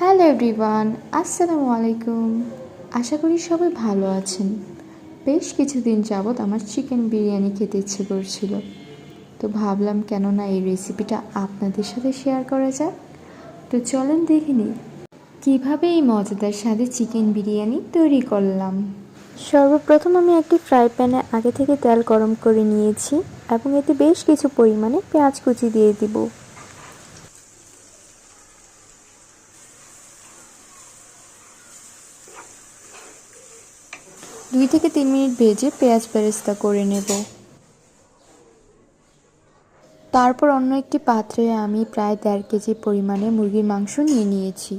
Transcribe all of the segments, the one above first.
Hello everyone, আসসালামু আলাইকুম। আশা করি সবাই ভালো আছেন। বেশ কিছুদিন যাবৎ আমার চিকেন বিরিয়ানি খেতে ইচ্ছে করছিল, তো ভাবলাম কেন না এই রেসিপিটা আপনাদের সাথে শেয়ার করা যাক। তো চলেন দেখে নিই কীভাবে এই মজাদার স্বাদে চিকেন বিরিয়ানি তৈরি করলাম। সর্বপ্রথম আমি একটি ফ্রাই প্যানে আগে থেকে তেল গরম করে নিয়েছি এবং এতে বেশ কিছু পরিমাণে পেঁয়াজ কুচি দিয়ে দিব। 2 থেকে 3 মিনিট ভেজে পেঁয়াজ বেরেস্তা করে নেব। তারপর অন্য একটি পাত্রে আমি প্রায় 1.5 কেজি পরিমাণে মুরগির মাংস নিয়ে নিয়েছি।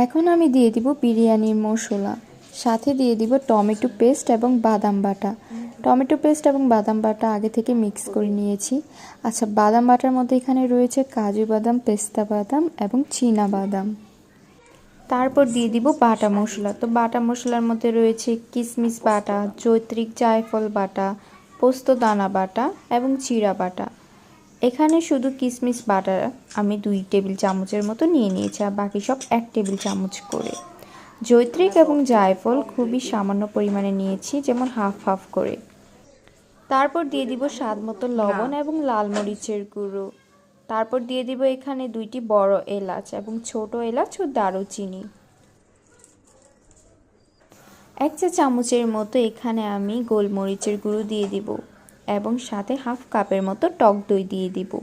এখন আমি দিয়ে দিব বিরিয়ানির মশলা, সাথে দিয়ে দিব টমেটো পেস্ট এবং বাদাম বাটা। টমেটো পেস্ট এবং বাদাম বাটা আগে থেকে মিক্স করে নিয়েছি। আচ্ছা, বাদাম বাটার মধ্যে এখানে রয়েছে কাজু বাদাম, পেস্তা বাদাম এবং চীনা বাদাম। তারপর দিয়ে দিব বাটা মশলা। তো বাটা মশলার মধ্যে রয়েছে কিশমিশ বাটা, জৈত্রিক জায়ফল বাটা, পোস্ত দানা বাটা এবং জিরা বাটা। এখানে শুধু কিশমিশ বাটা আমি 2 টেবিল চামচের মতো নিয়ে নিয়েছি, আর বাকি সব 1 টেবিল চামচ করে। জৈত্রিক এবং জায়ফল খুবই সামান্য পরিমাণে নিয়েছি, যেমন হাফ হাফ করে। তারপর দিয়ে দিব স্বাদ মতো লবণ এবং লাল মরিচের গুঁড়ো। তারপর দিয়ে দিব এখানে 2টি বড় এলাচ এবং ছোট এলাচ ও দারুচিনি। 1 চা চামচের মতো এখানে আমি গোলমরিচের গুঁড়ো দিয়ে দিব এবং সাথে হাফ কাপের মতো টক দই দিয়ে দিব।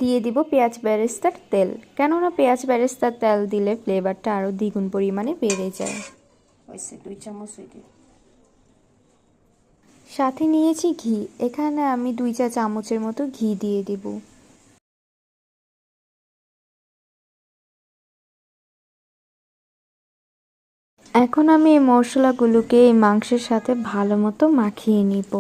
দিয়ে দিব পেঁয়াজ বেরেস্তার তেল, কেননা পেঁয়াজ বেরেস্তার তেল দিলে ফ্লেভারটা আরও দ্বিগুণ পরিমাণে বেড়ে যায়। 2 চামচ। সাথে নিয়েছি ঘি, এখানে আমি 2 চা চামচের মতো ঘি দিয়ে দিব। এখন আমি এই মশলাগুলোকে এই মাংসের সাথে ভালো মতো মাখিয়ে নিব।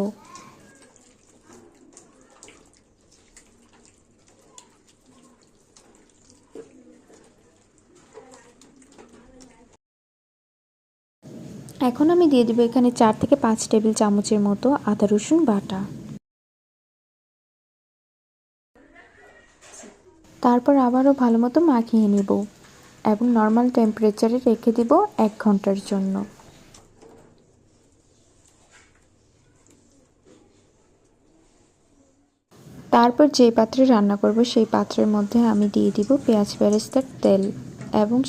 এখন আমি দিয়ে দিব এখানে 4 থেকে 5 টেবিল চামচের মতো আদা রসুন বাটা। তারপর আবারও ভালো মতো মাখিয়ে নিব এবং নর্মাল টেম্পারেচারে রেখে দিব 1 ঘন্টার জন্য। তারপর যে পাত্রে রান্না করব সেই পাত্রের মধ্যে আমি দিয়ে দিব পেঁয়াজ বেরেস্তার তেল এবং